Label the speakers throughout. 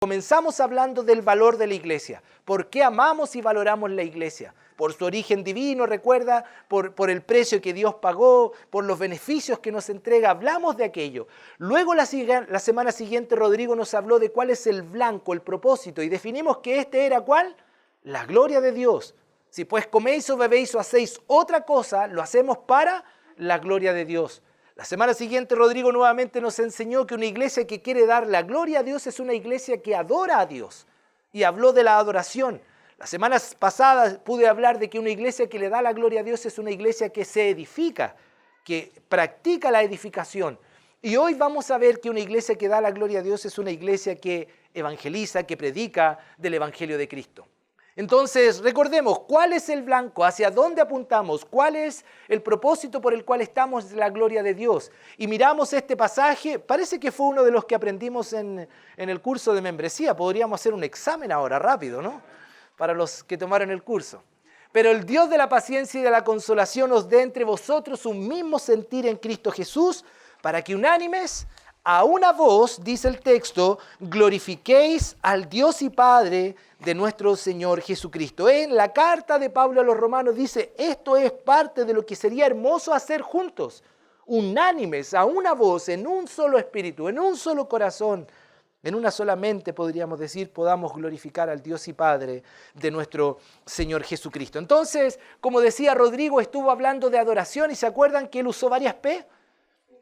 Speaker 1: Comenzamos hablando del valor de la iglesia. ¿Por qué amamos y valoramos la iglesia? Por su origen divino, recuerda, por el precio que Dios pagó, por los beneficios que nos entrega. Hablamos de aquello. Luego la semana siguiente Rodrigo nos habló de cuál es el blanco, el propósito, y definimos que este era ¿cuál? La gloria de Dios. Si pues coméis o bebéis o hacéis otra cosa, lo hacemos para la gloria de Dios. La semana siguiente Rodrigo nuevamente nos enseñó que una iglesia que quiere dar la gloria a Dios es una iglesia que adora a Dios. Y habló de la adoración. Las semanas pasadas pude hablar de que una iglesia que le da la gloria a Dios es una iglesia que se edifica, que practica la edificación. Y hoy vamos a ver que una iglesia que da la gloria a Dios es una iglesia que evangeliza, que predica del Evangelio de Cristo. Entonces, recordemos, ¿cuál es el blanco? ¿Hacia dónde apuntamos? ¿Cuál es el propósito por el cual estamos en la gloria de Dios? Y miramos este pasaje, parece que fue uno de los que aprendimos en el curso de membresía. Podríamos hacer un examen ahora, rápido, ¿no? Para los que tomaron el curso. Pero el Dios de la paciencia y de la consolación os dé entre vosotros un mismo sentir en Cristo Jesús, para que unánimes, a una voz, dice el texto, glorifiquéis al Dios y Padre de nuestro Señor Jesucristo. En la carta de Pablo a los Romanos dice, esto es parte de lo que sería hermoso hacer juntos, unánimes, a una voz, en un solo espíritu, en un solo corazón, en una sola mente, podríamos decir, podamos glorificar al Dios y Padre de nuestro Señor Jesucristo. Entonces, como decía Rodrigo, estuvo hablando de adoración y ¿se acuerdan que él usó varias P?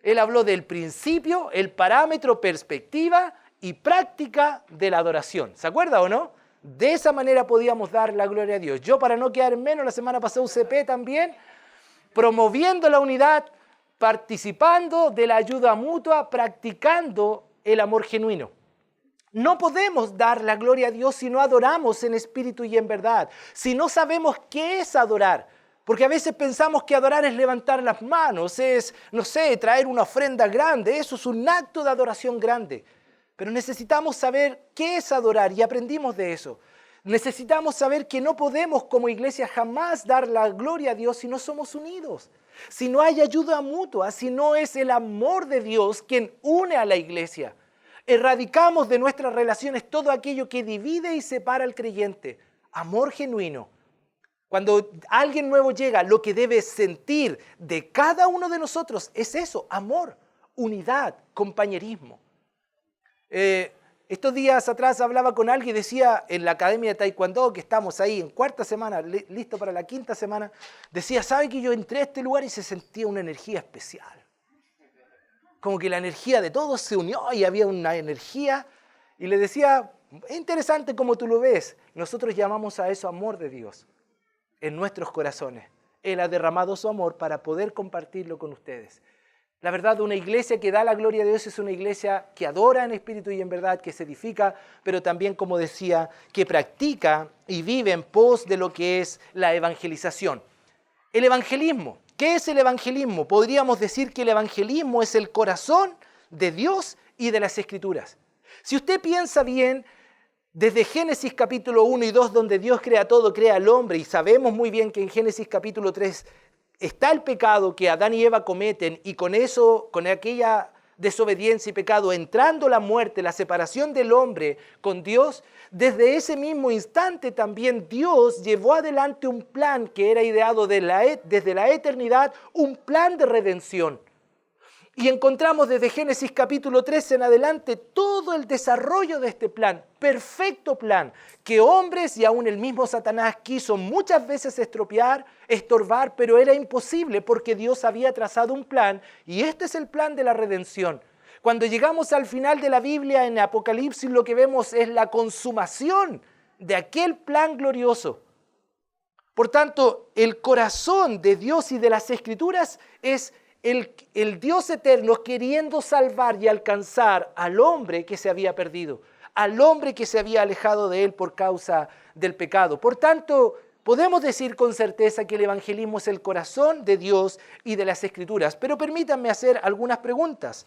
Speaker 1: Él habló del principio, el parámetro, perspectiva y práctica de la adoración. ¿Se acuerda o no? De esa manera podíamos dar la gloria a Dios. Yo, para no quedar en menos, la semana pasada usé P también, promoviendo la unidad, participando de la ayuda mutua, practicando el amor genuino. No podemos dar la gloria a Dios si no adoramos en espíritu y en verdad, si no sabemos qué es adorar. Porque a veces pensamos que adorar es levantar las manos, es, no sé, traer una ofrenda grande. Eso es un acto de adoración grande. Pero necesitamos saber qué es adorar y aprendimos de eso. Necesitamos saber que no podemos como iglesia jamás dar la gloria a Dios si no somos unidos. Si no hay ayuda mutua, si no es el amor de Dios quien une a la iglesia. Erradicamos de nuestras relaciones todo aquello que divide y separa al creyente. Amor genuino. Cuando alguien nuevo llega, lo que debe sentir de cada uno de nosotros es eso, amor, unidad, compañerismo. Estos días atrás hablaba con alguien y decía en la Academia de Taekwondo, que estamos ahí en cuarta semana, listo para la quinta semana, decía, ¿sabe que yo entré a este lugar y se sentía una energía especial? Como que la energía de todos se unió y había una energía. Y le decía, es interesante como tú lo ves, nosotros llamamos a eso amor de Dios. En nuestros corazones. Él ha derramado su amor para poder compartirlo con ustedes. La verdad, una iglesia que da la gloria a Dios es una iglesia que adora en espíritu y en verdad, que se edifica, pero también, como decía, que practica y vive en pos de lo que es la evangelización. El evangelismo. ¿Qué es el evangelismo? Podríamos decir que el evangelismo es el corazón de Dios y de las Escrituras. Si usted piensa bien, desde Génesis capítulo 1 y 2, donde Dios crea todo, crea al hombre, y sabemos muy bien que en Génesis capítulo 3 está el pecado que Adán y Eva cometen, y con eso, con aquella desobediencia y pecado, entrando la muerte, la separación del hombre con Dios, desde ese mismo instante también Dios llevó adelante un plan que era ideado desde la eternidad, un plan de redención. Y encontramos desde Génesis capítulo 13 en adelante todo el desarrollo de este plan, perfecto plan, que hombres y aún el mismo Satanás quiso muchas veces estropear, estorbar, pero era imposible porque Dios había trazado un plan y este es el plan de la redención. Cuando llegamos al final de la Biblia en Apocalipsis lo que vemos es la consumación de aquel plan glorioso. Por tanto, el corazón de Dios y de las Escrituras es el Dios eterno queriendo salvar y alcanzar al hombre que se había perdido, al hombre que se había alejado de él por causa del pecado. Por tanto, podemos decir con certeza que el evangelismo es el corazón de Dios y de las Escrituras. Pero permítanme hacer algunas preguntas.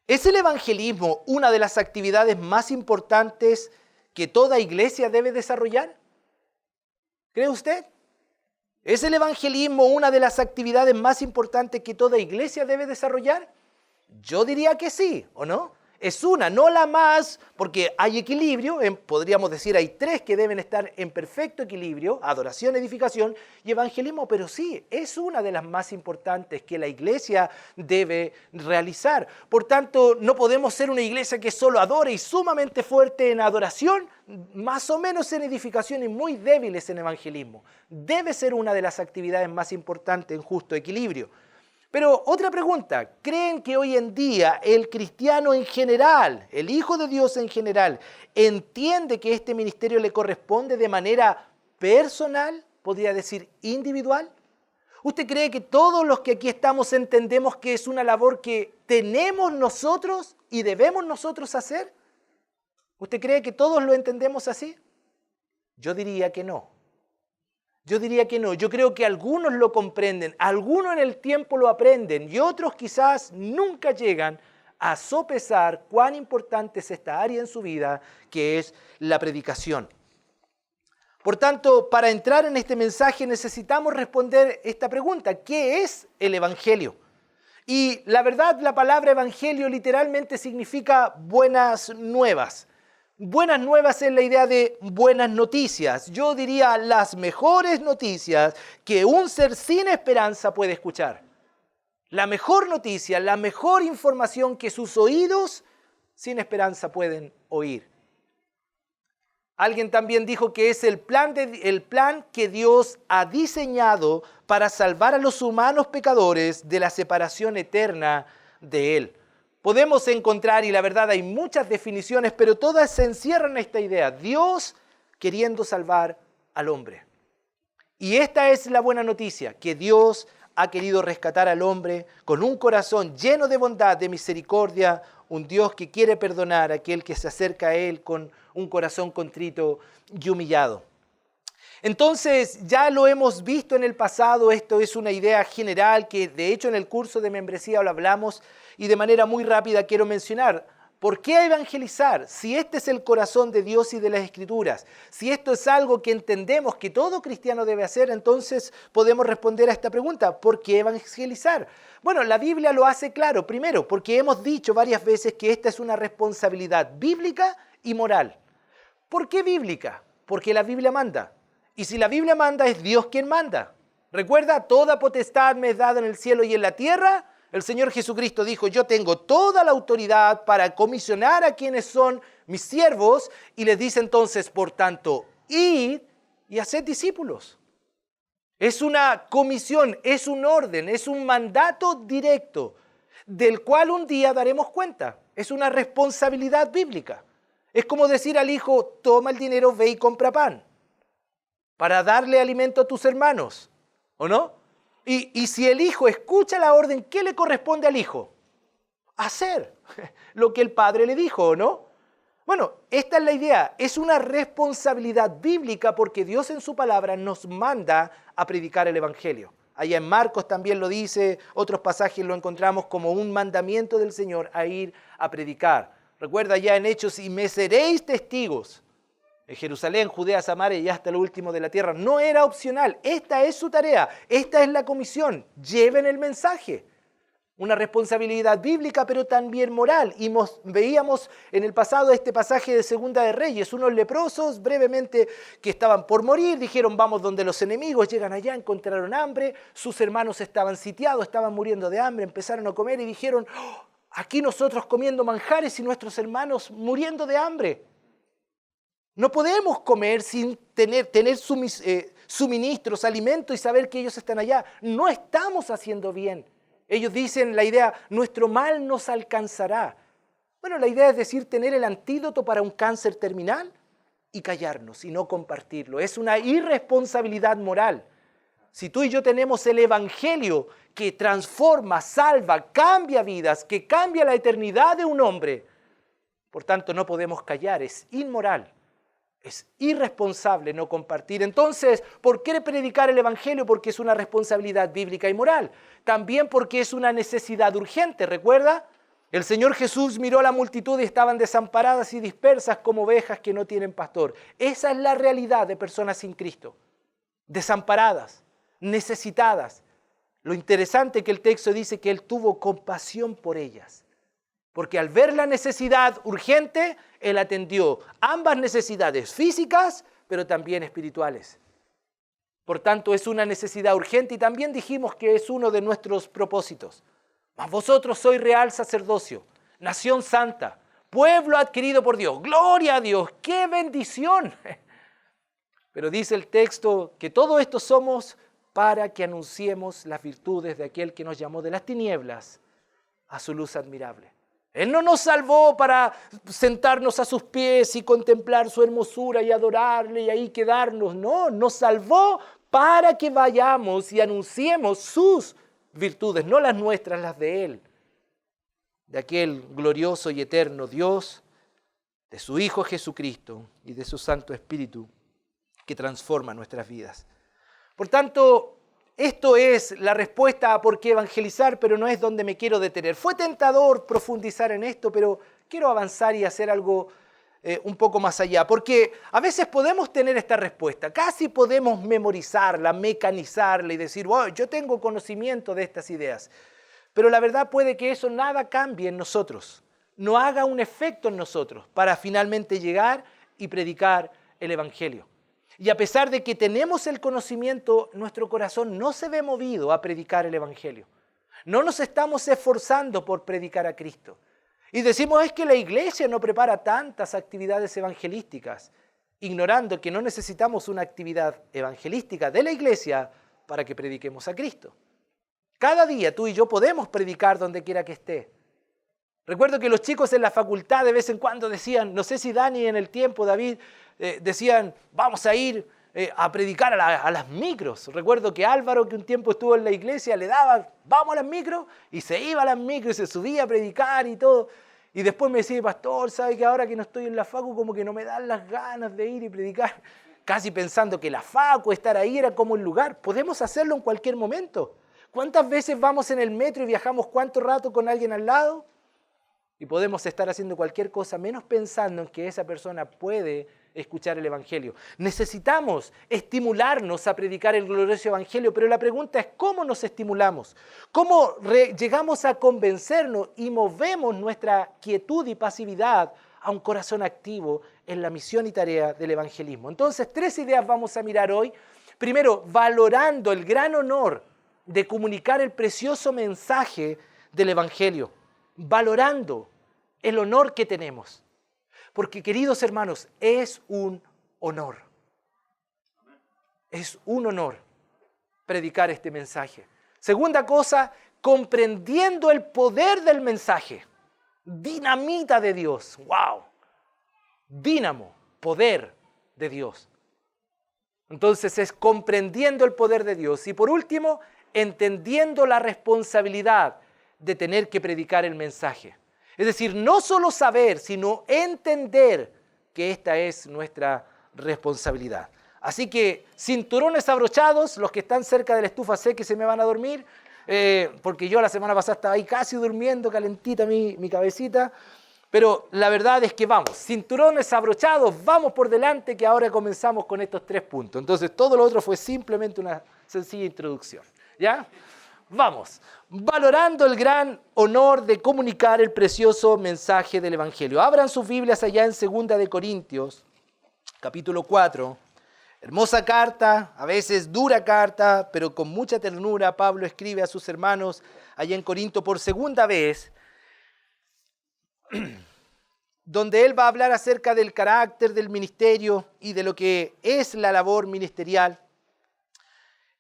Speaker 1: ¿Es el evangelismo una de las actividades más importantes que toda iglesia debe desarrollar? ¿Cree usted? ¿Es el evangelismo una de las actividades más importantes que toda iglesia debe desarrollar? Yo diría que sí, ¿o no? Es una, no la más, porque hay equilibrio, podríamos decir hay tres que deben estar en perfecto equilibrio, adoración, edificación y evangelismo, pero sí, es una de las más importantes que la iglesia debe realizar. Por tanto, no podemos ser una iglesia que solo adore y sumamente fuerte en adoración, más o menos en edificación y muy débiles en evangelismo. Debe ser una de las actividades más importantes en justo equilibrio. Pero otra pregunta, ¿creen que hoy en día el cristiano en general, el Hijo de Dios en general, entiende que este ministerio le corresponde de manera personal, podría decir individual? ¿Usted cree que todos los que aquí estamos entendemos que es una labor que tenemos nosotros y debemos nosotros hacer? ¿Usted cree que todos lo entendemos así? Yo diría que no. Yo diría que no, yo creo que algunos lo comprenden, algunos en el tiempo lo aprenden y otros quizás nunca llegan a sopesar cuán importante es esta área en su vida, que es la predicación. Por tanto, para entrar en este mensaje necesitamos responder esta pregunta: ¿qué es el Evangelio? Y la verdad, la palabra Evangelio literalmente significa buenas nuevas. Buenas nuevas es la idea de buenas noticias. Yo diría las mejores noticias que un ser sin esperanza puede escuchar. La mejor noticia, la mejor información que sus oídos sin esperanza pueden oír. Alguien también dijo que es el plan que Dios ha diseñado para salvar a los humanos pecadores de la separación eterna de Él. Podemos encontrar, y la verdad hay muchas definiciones, pero todas se encierran en esta idea: Dios queriendo salvar al hombre. Y esta es la buena noticia, que Dios ha querido rescatar al hombre con un corazón lleno de bondad, de misericordia, un Dios que quiere perdonar a aquel que se acerca a Él con un corazón contrito y humillado. Entonces, ya lo hemos visto en el pasado, esto es una idea general que de hecho en el curso de membresía lo hablamos y de manera muy rápida quiero mencionar. ¿Por qué evangelizar? Si este es el corazón de Dios y de las Escrituras, si esto es algo que entendemos que todo cristiano debe hacer, entonces podemos responder a esta pregunta: ¿por qué evangelizar? Bueno, la Biblia lo hace claro. Primero, porque hemos dicho varias veces que esta es una responsabilidad bíblica y moral. ¿Por qué bíblica? Porque la Biblia manda. Y si la Biblia manda, es Dios quien manda. Recuerda, toda potestad me es dada en el cielo y en la tierra. El Señor Jesucristo dijo: yo tengo toda la autoridad para comisionar a quienes son mis siervos, y les dice entonces, por tanto, id y haced discípulos. Es una comisión, es un orden, es un mandato directo, del cual un día daremos cuenta. Es una responsabilidad bíblica. Es como decir al hijo: toma el dinero, ve y compra pan, para darle alimento a tus hermanos, ¿o no? Y si el hijo escucha la orden, ¿qué le corresponde al hijo? Hacer lo que el padre le dijo, ¿o no? Bueno, esta es la idea. Es una responsabilidad bíblica porque Dios en su palabra nos manda a predicar el Evangelio. Allá en Marcos también lo dice, otros pasajes lo encontramos como un mandamiento del Señor a ir a predicar. Recuerda ya en Hechos: y me seréis testigos en Jerusalén, Judea, Samaria y hasta lo último de la tierra. No era opcional, esta es su tarea, esta es la comisión, lleven el mensaje. Una responsabilidad bíblica, pero también moral. Y veíamos en el pasado este pasaje de Segunda de Reyes, unos leprosos brevemente que estaban por morir, dijeron: vamos donde los enemigos, llegan allá, encontraron hambre, sus hermanos estaban sitiados, estaban muriendo de hambre, empezaron a comer y dijeron: oh, aquí nosotros comiendo manjares y nuestros hermanos muriendo de hambre. No podemos comer sin tener suministros, alimentos y saber que ellos están allá. No estamos haciendo bien. Ellos dicen la idea: nuestro mal nos alcanzará. Bueno, la idea es decir, tener el antídoto para un cáncer terminal y callarnos y no compartirlo. Es una irresponsabilidad moral. Si tú y yo tenemos el Evangelio que transforma, salva, cambia vidas, que cambia la eternidad de un hombre, por tanto no podemos callar, es inmoral. Es irresponsable no compartir. Entonces, ¿por qué predicar el Evangelio? Porque es una responsabilidad bíblica y moral. También porque es una necesidad urgente. ¿Recuerda? El Señor Jesús miró a la multitud y estaban desamparadas y dispersas como ovejas que no tienen pastor. Esa es la realidad de personas sin Cristo. Desamparadas, necesitadas. Lo interesante es que el texto dice que Él tuvo compasión por ellas. Porque al ver la necesidad urgente, Él atendió ambas necesidades físicas, pero también espirituales. Por tanto, es una necesidad urgente y también dijimos que es uno de nuestros propósitos. Mas vosotros sois real sacerdocio, nación santa, pueblo adquirido por Dios. ¡Gloria a Dios! ¡Qué bendición! Pero dice el texto que todo esto somos para que anunciemos las virtudes de aquel que nos llamó de las tinieblas a su luz admirable. Él no nos salvó para sentarnos a sus pies y contemplar su hermosura y adorarle y ahí quedarnos. No, nos salvó para que vayamos y anunciemos sus virtudes, no las nuestras, las de Él. De aquel glorioso y eterno Dios, de su Hijo Jesucristo y de su Santo Espíritu que transforma nuestras vidas. Por tanto, esto es la respuesta a por qué evangelizar, pero no es donde me quiero detener. Fue tentador profundizar en esto, pero quiero avanzar y hacer algo un poco más allá, porque a veces podemos tener esta respuesta, casi podemos memorizarla, mecanizarla y decir, wow, yo tengo conocimiento de estas ideas, pero la verdad puede que eso nada cambie en nosotros, no haga un efecto en nosotros para finalmente llegar y predicar el Evangelio. Y a pesar de que tenemos el conocimiento, nuestro corazón no se ve movido a predicar el Evangelio. No nos estamos esforzando por predicar a Cristo. Y decimos, es que la iglesia no prepara tantas actividades evangelísticas, ignorando que no necesitamos una actividad evangelística de la iglesia para que prediquemos a Cristo. Cada día tú y yo podemos predicar donde quiera que esté. Recuerdo que los chicos en la facultad de vez en cuando decían, no sé si Dani en el tiempo, David, decían, vamos a ir a predicar a las micros. Recuerdo que Álvaro, que un tiempo estuvo en la iglesia, le daba, vamos a las micros, y se iba a las micros y se subía a predicar y todo. Y después me decía, pastor, ¿sabe que ahora que no estoy en la facu como que no me dan las ganas de ir y predicar? Casi pensando que la facu, estar ahí era como el lugar. Podemos hacerlo en cualquier momento. ¿Cuántas veces vamos en el metro y viajamos cuánto rato con alguien al lado? Y podemos estar haciendo cualquier cosa menos pensando en que esa persona puede escuchar el Evangelio. Necesitamos estimularnos a predicar el glorioso Evangelio, pero la pregunta es ¿cómo nos estimulamos? ¿Cómo llegamos a convencernos y movemos nuestra quietud y pasividad a un corazón activo en la misión y tarea del evangelismo? Entonces, 3 ideas vamos a mirar hoy. Primero, valorando el gran honor de comunicar el precioso mensaje del Evangelio. Valorando el honor que tenemos. Porque, queridos hermanos, es un honor. Es un honor predicar este mensaje. Segunda cosa, comprendiendo el poder del mensaje. Dinamita de Dios. ¡Wow! Dínamo, poder de Dios. Entonces es comprendiendo el poder de Dios. Y por último, entendiendo la responsabilidad de tener que predicar el mensaje. Es decir, no solo saber, sino entender que esta es nuestra responsabilidad. Así que, cinturones abrochados, los que están cerca de la estufa, sé que se me van a dormir, porque yo la semana pasada estaba ahí casi durmiendo, calentita mi cabecita, pero la verdad es que vamos, cinturones abrochados, vamos por delante, que ahora comenzamos con estos 3 puntos. Entonces, todo lo otro fue simplemente una sencilla introducción, ¿ya? Vamos, valorando el gran honor de comunicar el precioso mensaje del Evangelio. Abran sus Biblias allá en 2 de Corintios, capítulo 4. Hermosa carta, a veces dura carta, pero con mucha ternura Pablo escribe a sus hermanos allá en Corinto por segunda vez, donde él va a hablar acerca del carácter del ministerio y de lo que es la labor ministerial,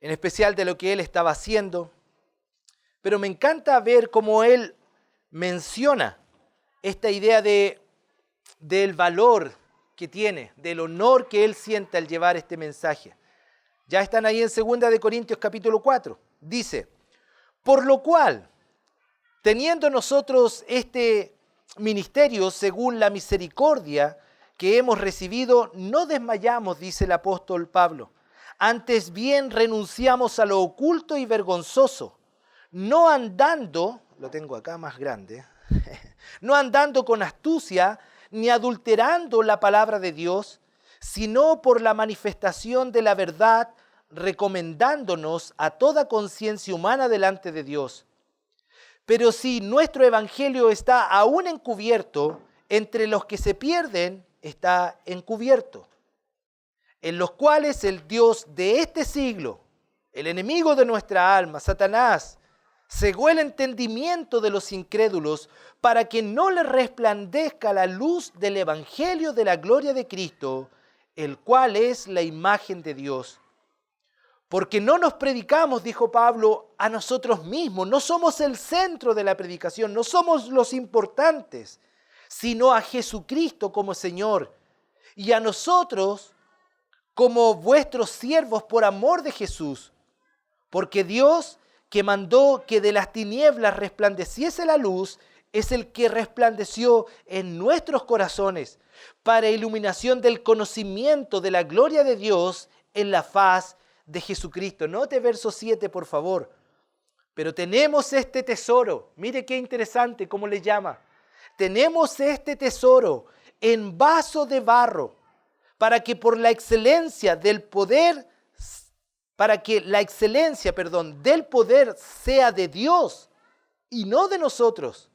Speaker 1: en especial de lo que él estaba haciendo. Pero me encanta ver cómo él menciona esta idea del valor que tiene, del honor que él siente al llevar este mensaje. Ya están ahí en 2 de Corintios capítulo 4. Dice, por lo cual, teniendo nosotros este ministerio según la misericordia que hemos recibido, no desmayamos, dice el apóstol Pablo. Antes bien renunciamos a lo oculto y vergonzoso, no andando, lo tengo acá más grande, no andando con astucia ni adulterando la palabra de Dios, sino por la manifestación de la verdad, recomendándonos a toda conciencia humana delante de Dios. Pero si nuestro evangelio está aún encubierto, entre los que se pierden está encubierto, en los cuales el Dios de este siglo, el enemigo de nuestra alma, Satanás, cegó el entendimiento de los incrédulos para que no les resplandezca la luz del evangelio de la gloria de Cristo, el cual es la imagen de Dios. Porque no nos predicamos, dijo Pablo, a nosotros mismos, no somos el centro de la predicación, no somos los importantes, sino a Jesucristo como Señor y a nosotros como vuestros siervos por amor de Jesús. Porque Dios, que mandó que de las tinieblas resplandeciese la luz, es el que resplandeció en nuestros corazones para iluminación del conocimiento de la gloria de Dios en la faz de Jesucristo. Note verso 7, por favor. Pero tenemos este tesoro. Mire qué interesante cómo le llama. Tenemos este tesoro en vaso de barro, para que por la excelencia del poder, del poder sea de Dios y no de nosotros,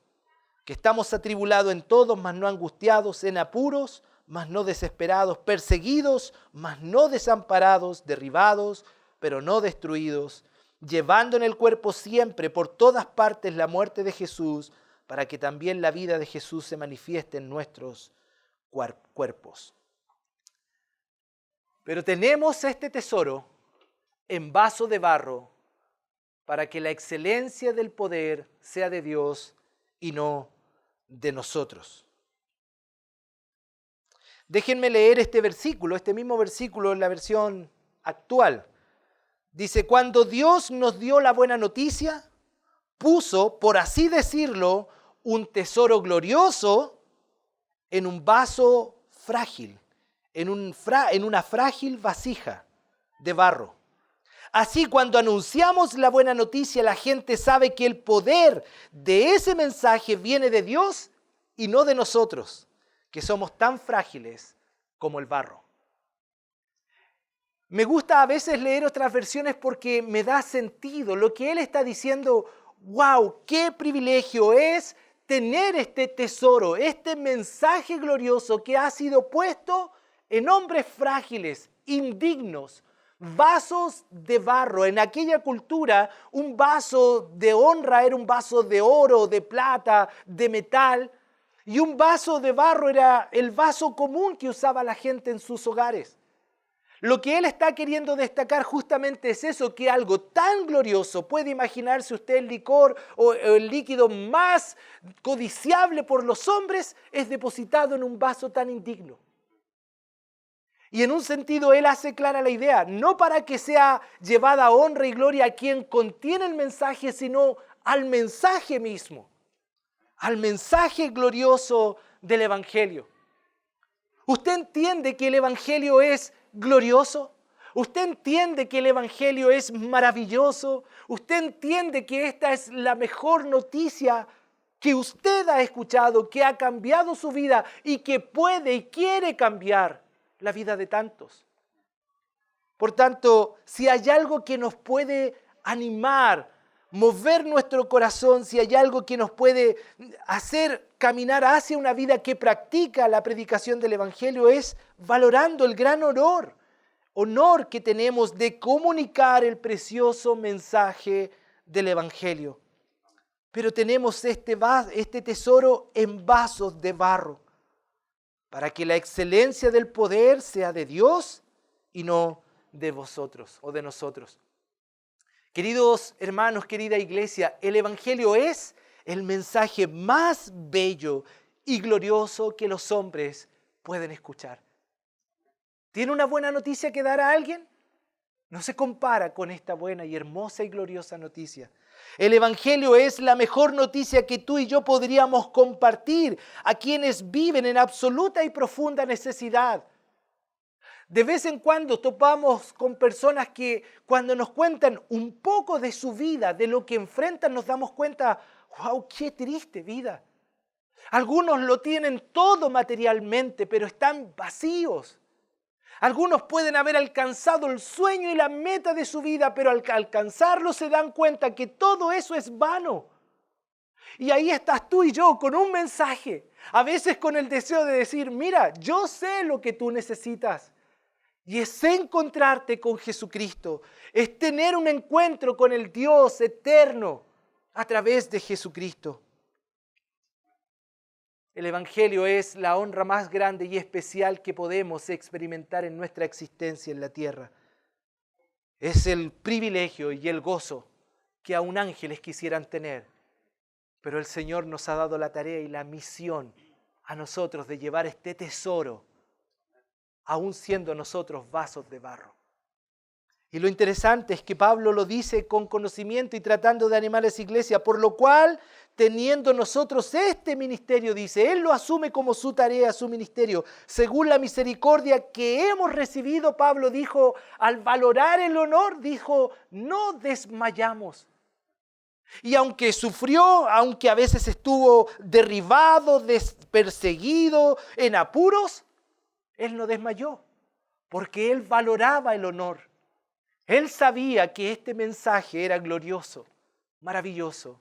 Speaker 1: que estamos atribulados en todos, mas no angustiados, en apuros, mas no desesperados, perseguidos, mas no desamparados, derribados, pero no destruidos, llevando en el cuerpo siempre por todas partes la muerte de Jesús, para que también la vida de Jesús se manifieste en nuestros cuerpos. Pero tenemos este tesoro en vaso de barro para que la excelencia del poder sea de Dios y no de nosotros. Déjenme leer este versículo, este mismo versículo en la versión actual. Dice, cuando Dios nos dio la buena noticia, puso, por así decirlo, un tesoro glorioso en un vaso frágil, en una frágil vasija de barro. Así, cuando anunciamos la buena noticia, la gente sabe que el poder de ese mensaje viene de Dios y no de nosotros, que somos tan frágiles como el barro. Me gusta a veces leer otras versiones porque me da sentido. Lo que él está diciendo, wow, qué privilegio es tener este tesoro, este mensaje glorioso que ha sido puesto en hombres frágiles, indignos, vasos de barro. En aquella cultura, un vaso de honra era un vaso de oro, de plata, de metal, y un vaso de barro era el vaso común que usaba la gente en sus hogares. Lo que él está queriendo destacar justamente es eso, que algo tan glorioso, puede imaginarse usted el licor o el líquido más codiciable por los hombres, es depositado en un vaso tan indigno. Y en un sentido él hace clara la idea, no para que sea llevada honra y gloria a quien contiene el mensaje, sino al mensaje mismo, al mensaje glorioso del Evangelio. ¿Usted entiende que el Evangelio es glorioso? ¿Usted entiende que el Evangelio es maravilloso? ¿Usted entiende que esta es la mejor noticia que usted ha escuchado, que ha cambiado su vida y que puede y quiere cambiar la vida de tantos? Por tanto, si hay algo que nos puede animar, mover nuestro corazón, si hay algo que nos puede hacer caminar hacia una vida que practica la predicación del Evangelio, es valorando el gran honor que tenemos de comunicar el precioso mensaje del Evangelio. Pero tenemos este tesoro en vasos de barro, para que la excelencia del poder sea de Dios y no de vosotros o de nosotros. Queridos hermanos, querida iglesia, el Evangelio es el mensaje más bello y glorioso que los hombres pueden escuchar. ¿Tiene una buena noticia que dar a alguien? No se compara con esta buena y hermosa y gloriosa noticia. El Evangelio es la mejor noticia que tú y yo podríamos compartir a quienes viven en absoluta y profunda necesidad. De vez en cuando topamos con personas que cuando nos cuentan un poco de su vida, de lo que enfrentan, nos damos cuenta, wow, qué triste vida. Algunos lo tienen todo materialmente, pero están vacíos. Algunos pueden haber alcanzado el sueño y la meta de su vida, pero al alcanzarlo se dan cuenta que todo eso es vano. Y ahí estás tú y yo con un mensaje, a veces con el deseo de decir, mira, yo sé lo que tú necesitas. Y es encontrarte con Jesucristo, es tener un encuentro con el Dios eterno a través de Jesucristo. El Evangelio es la honra más grande y especial que podemos experimentar en nuestra existencia en la tierra. Es el privilegio y el gozo que aún ángeles quisieran tener. Pero el Señor nos ha dado la tarea y la misión a nosotros de llevar este tesoro, aún siendo nosotros vasos de barro. Y lo interesante es que Pablo lo dice con conocimiento y tratando de animar a esa iglesia, por lo cual, teniendo nosotros este ministerio, dice, Él lo asume como su tarea, su ministerio, según la misericordia que hemos recibido. Pablo dijo, al valorar el honor, dijo, no desmayamos. Y aunque sufrió, aunque a veces estuvo derribado, perseguido, en apuros, Él no desmayó, porque Él valoraba el honor. Él sabía que este mensaje era glorioso, maravilloso,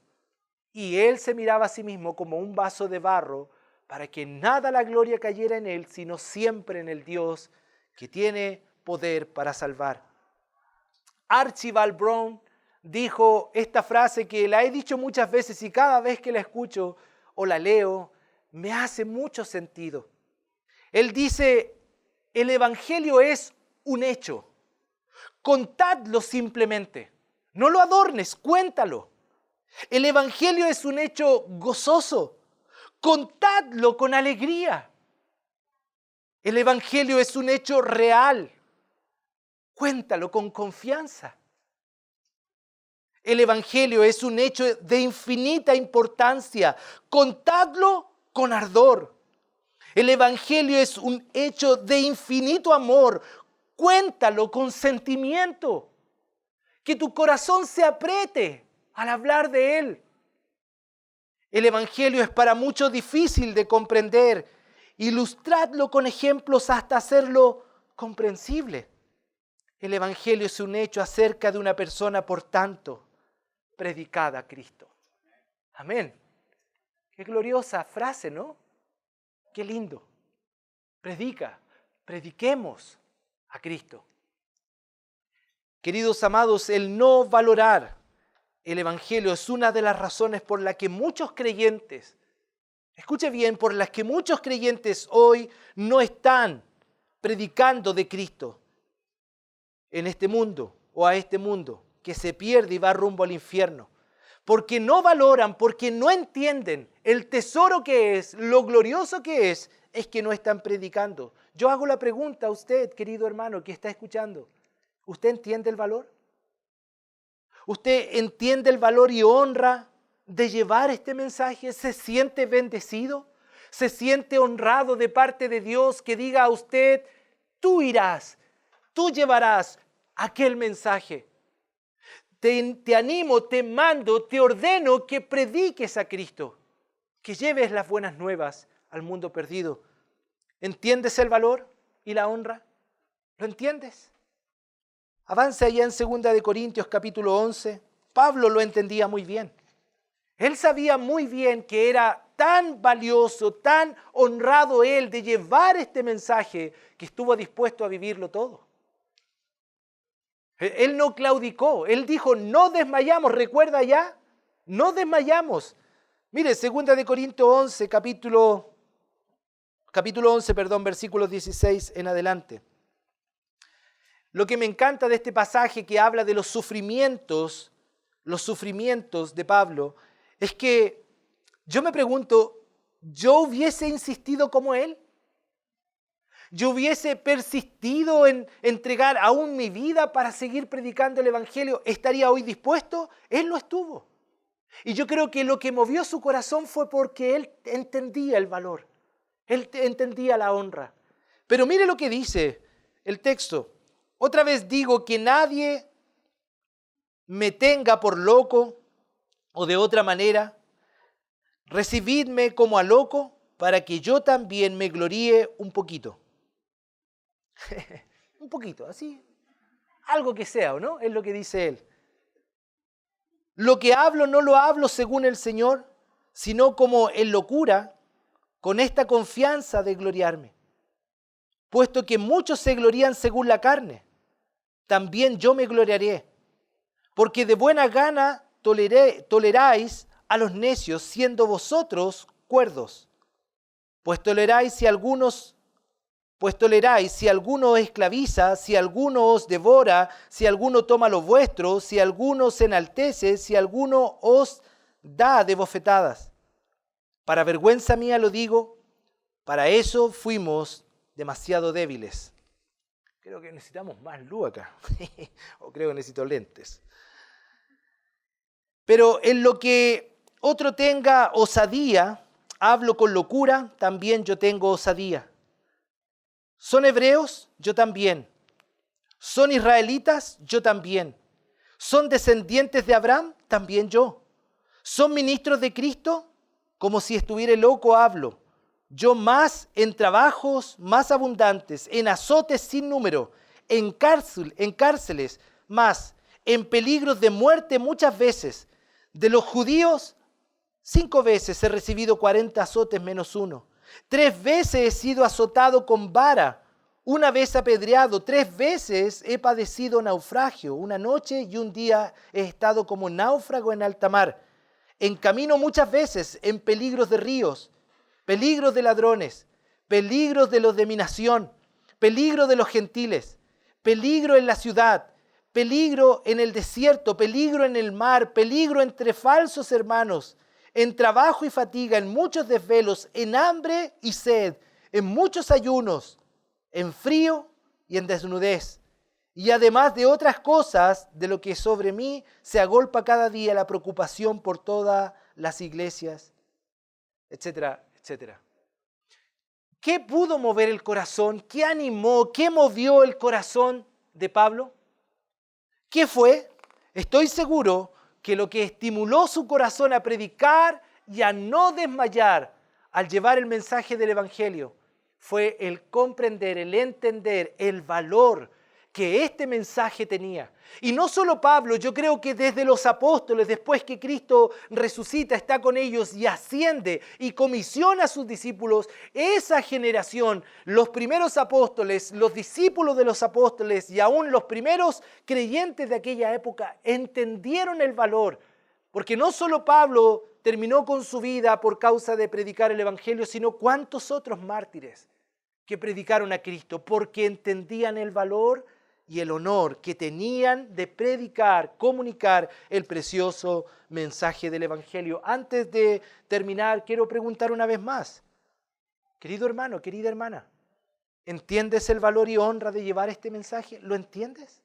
Speaker 1: y Él se miraba a sí mismo como un vaso de barro para que nada la gloria cayera en Él, sino siempre en el Dios que tiene poder para salvar. Archibald Brown dijo esta frase que la he dicho muchas veces y cada vez que la escucho o la leo, me hace mucho sentido. Él dice, el Evangelio es un hecho. Contadlo simplemente. No lo adornes, cuéntalo. El Evangelio es un hecho gozoso. Contadlo con alegría. El Evangelio es un hecho real. Cuéntalo con confianza. El Evangelio es un hecho de infinita importancia. Contadlo con ardor. El Evangelio es un hecho de infinito amor. Cuéntalo con sentimiento. Que tu corazón se apriete al hablar de Él. El Evangelio es para muchos difícil de comprender. Ilustradlo con ejemplos hasta hacerlo comprensible. El Evangelio es un hecho acerca de una persona, por tanto, predicada a Cristo. Amén. Qué gloriosa frase, ¿no? Qué lindo. Prediquemos a Cristo. Queridos amados, el no valorar el Evangelio es una de las razones por las que muchos creyentes, escuche bien, por las que muchos creyentes hoy no están predicando de Cristo en este mundo o a este mundo que se pierde y va rumbo al infierno. Porque no valoran, porque no entienden el tesoro que es, lo glorioso que es que no están predicando. Yo hago la pregunta a usted, querido hermano, que está escuchando. ¿Usted entiende el valor? ¿Usted entiende el valor y honra de llevar este mensaje? ¿Se siente bendecido? ¿Se siente honrado de parte de Dios que diga a usted, tú irás, tú llevarás aquel mensaje? Te animo, te mando, te ordeno que prediques a Cristo, que lleves las buenas nuevas al mundo perdido. ¿Entiendes el valor y la honra? ¿Lo entiendes? Avanza allá en 2 Corintios capítulo 11. Pablo lo entendía muy bien. Él sabía muy bien que era tan valioso, tan honrado él de llevar este mensaje que estuvo dispuesto a vivirlo todo. Él no claudicó, él dijo, no desmayamos, ¿recuerda ya? No desmayamos. Mire, 2 Corintios 11, capítulo 11, versículos 16 en adelante. Lo que me encanta de este pasaje que habla de los sufrimientos de Pablo, es que yo me pregunto, ¿yo hubiese insistido como él? ¿Yo hubiese persistido en entregar aún mi vida para seguir predicando el Evangelio? ¿Estaría hoy dispuesto? Él lo estuvo. Y yo creo que lo que movió su corazón fue porque él entendía el valor. Él entendía la honra. Pero mire lo que dice el texto. Otra vez digo que nadie me tenga por loco o de otra manera. Recibidme como a loco para que yo también me gloríe un poquito. Un poquito, así. Algo que sea, ¿no? Es lo que dice él. Lo que hablo no lo hablo según el Señor, sino como en locura, con esta confianza de gloriarme. Puesto que muchos se glorían según la carne, también yo me gloriaré, porque de buena gana toleráis a los necios, siendo vosotros cuerdos. Pues toleráis si alguno os esclaviza, si alguno os devora, si alguno toma lo vuestro, si alguno se enaltece, si alguno os da de bofetadas. Para vergüenza mía lo digo, para eso fuimos demasiado débiles. Creo que necesitamos más luz acá, o creo que necesito lentes. Pero en lo que otro tenga osadía, hablo con locura, también yo tengo osadía. ¿Son hebreos? Yo también. ¿Son israelitas? Yo también. ¿Son descendientes de Abraham? También yo. ¿Son ministros de Cristo? Como si estuviera loco hablo. Yo más en trabajos más abundantes, en azotes sin número, en cárceles más, en peligros de muerte muchas veces. De los judíos, 5 veces he recibido 40 azotes menos 1. 3 veces he sido azotado con vara, 1 vez apedreado, 3 veces he padecido naufragio, 1 noche y 1 día he estado como náufrago en alta mar. En camino muchas veces, en peligros de ríos, peligros de ladrones, peligros de los de mi nación, peligro de los gentiles, peligro en la ciudad, peligro en el desierto, peligro en el mar, peligro entre falsos hermanos, en trabajo y fatiga, en muchos desvelos, en hambre y sed, en muchos ayunos, en frío y en desnudez. Y además de otras cosas, de lo que sobre mí se agolpa cada día la preocupación por todas las iglesias, etcétera, etcétera. ¿Qué pudo mover el corazón? ¿Qué animó? ¿Qué movió el corazón de Pablo? ¿Qué fue? Estoy seguro que lo que estimuló su corazón a predicar y a no desmayar al llevar el mensaje del Evangelio fue el comprender, el entender el valor que este mensaje tenía. Y no solo Pablo, yo creo que desde los apóstoles, después que Cristo resucita, está con ellos y asciende y comisiona a sus discípulos, esa generación, los primeros apóstoles, los discípulos de los apóstoles y aún los primeros creyentes de aquella época entendieron el valor. Porque no solo Pablo terminó con su vida por causa de predicar el Evangelio, sino cuántos otros mártires que predicaron a Cristo, porque entendían el valor y el honor que tenían de predicar, comunicar el precioso mensaje del Evangelio. Antes de terminar, quiero preguntar una vez más. Querido hermano, querida hermana, ¿entiendes el valor y honra de llevar este mensaje? ¿Lo entiendes?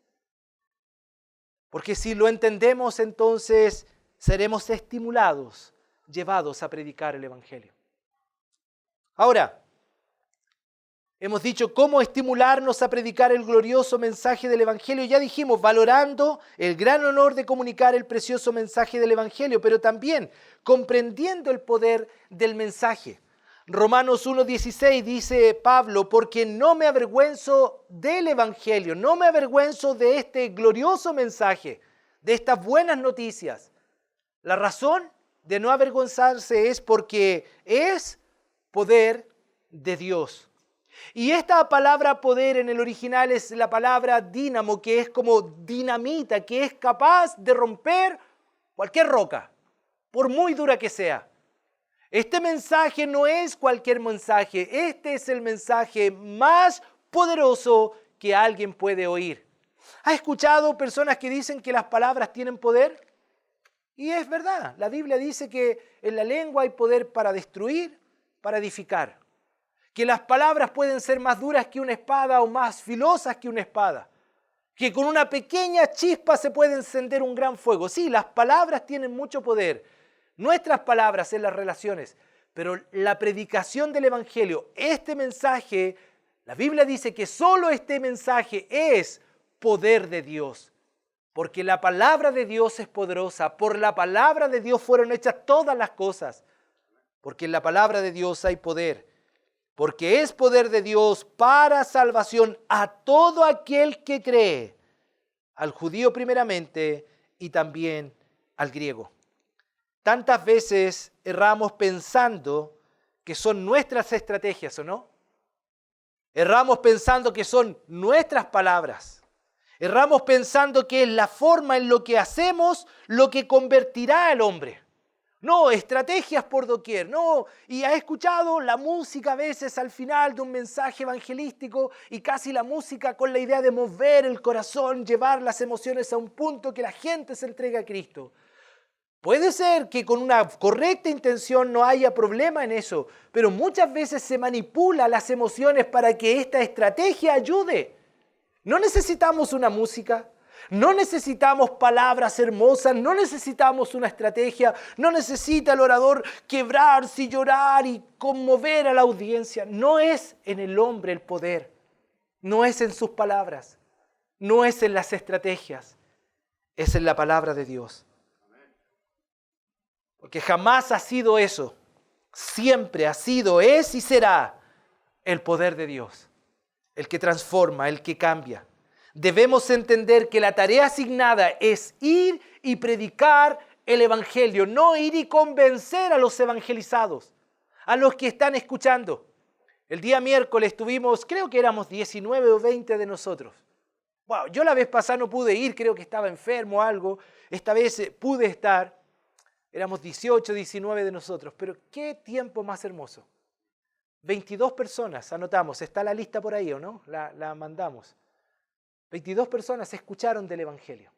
Speaker 1: Porque si lo entendemos, entonces seremos estimulados, llevados a predicar el Evangelio. Ahora, hemos dicho cómo estimularnos a predicar el glorioso mensaje del Evangelio. Ya dijimos, valorando el gran honor de comunicar el precioso mensaje del Evangelio, pero también comprendiendo el poder del mensaje. Romanos 1:16 dice Pablo, porque no me avergüenzo del Evangelio, no me avergüenzo de este glorioso mensaje, de estas buenas noticias. La razón de no avergonzarse es porque es poder de Dios. Y esta palabra poder en el original es la palabra dínamo, que es como dinamita, que es capaz de romper cualquier roca, por muy dura que sea. Este mensaje no es cualquier mensaje, este es el mensaje más poderoso que alguien puede oír. ¿Has escuchado personas que dicen que las palabras tienen poder? Y es verdad, la Biblia dice que en la lengua hay poder para destruir, para edificar. Que las palabras pueden ser más duras que una espada o más filosas que una espada. Que con una pequeña chispa se puede encender un gran fuego. Sí, las palabras tienen mucho poder. Nuestras palabras en las relaciones. Pero la predicación del Evangelio, este mensaje, la Biblia dice que solo este mensaje es poder de Dios. Porque la palabra de Dios es poderosa. Por la palabra de Dios fueron hechas todas las cosas. Porque en la palabra de Dios hay poder. Porque es poder de Dios para salvación a todo aquel que cree, al judío primeramente y también al griego. Tantas veces erramos pensando que son nuestras estrategias, ¿o no? Erramos pensando que son nuestras palabras. Erramos pensando que es la forma en lo que hacemos lo que convertirá al hombre. No, estrategias por doquier, no. Y has escuchado la música a veces al final de un mensaje evangelístico y casi la música con la idea de mover el corazón, llevar las emociones a un punto que la gente se entregue a Cristo. Puede ser que con una correcta intención no haya problema en eso, pero muchas veces se manipula las emociones para que esta estrategia ayude. No necesitamos una música, no necesitamos palabras hermosas, no necesitamos una estrategia, no necesita el orador quebrarse y llorar y conmover a la audiencia. No es en el hombre el poder, no es en sus palabras, no es en las estrategias, es en la palabra de Dios. Porque jamás ha sido eso, siempre ha sido, es y será el poder de Dios, el que transforma, el que cambia. Debemos entender que la tarea asignada es ir y predicar el Evangelio, no ir y convencer a los evangelizados, a los que están escuchando. El día miércoles tuvimos, creo que éramos 19 o 20 de nosotros. Wow, yo la vez pasada no pude ir, creo que estaba enfermo o algo. Esta vez pude estar. Éramos 18, 19 de nosotros, pero qué tiempo más hermoso. 22 personas, anotamos, está la lista por ahí, ¿o no? La mandamos. 22 personas escucharon del Evangelio.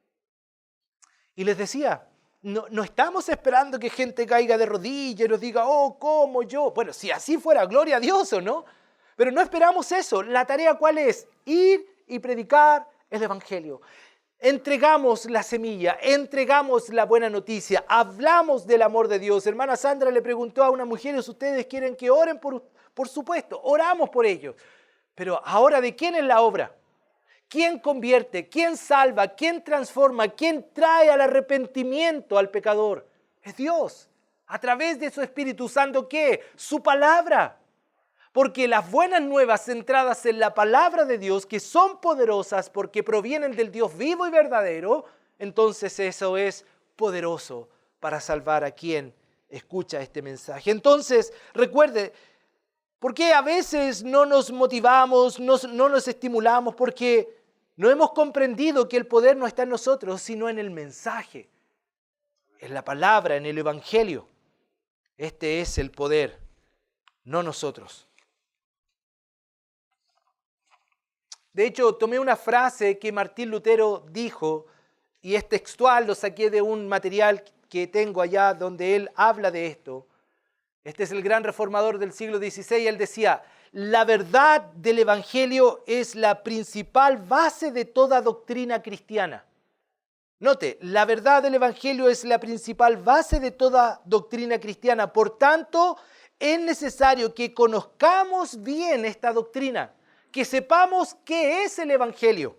Speaker 1: Y les decía, no estamos esperando que gente caiga de rodillas y nos diga, oh, ¿cómo yo? Bueno, si así fuera, gloria a Dios, ¿o no? Pero no esperamos eso. La tarea, ¿cuál es? Ir y predicar el Evangelio. Entregamos la semilla, entregamos la buena noticia, hablamos del amor de Dios. Hermana Sandra le preguntó a una mujer, si ustedes quieren que oren, por supuesto, oramos por ellos. Pero ahora, ¿de quién es la obra? ¿Quién convierte? ¿Quién salva? ¿Quién transforma? ¿Quién trae al arrepentimiento al pecador? Es Dios. ¿A través de su Espíritu Santo qué? Su palabra. Porque las buenas nuevas centradas en la palabra de Dios, que son poderosas porque provienen del Dios vivo y verdadero, entonces eso es poderoso para salvar a quien escucha este mensaje. Entonces, recuerde, ¿por qué a veces no nos motivamos, no nos estimulamos? Porque no hemos comprendido que el poder no está en nosotros, sino en el mensaje, en la palabra, en el Evangelio. Este es el poder, no nosotros. De hecho, tomé una frase que Martín Lutero dijo, y es textual, lo saqué de un material que tengo allá donde él habla de esto. Este es el gran reformador del siglo XVI, él decía, la verdad del Evangelio es la principal base de toda doctrina cristiana. Note, la verdad del Evangelio es la principal base de toda doctrina cristiana. Por tanto, es necesario que conozcamos bien esta doctrina, que sepamos qué es el Evangelio,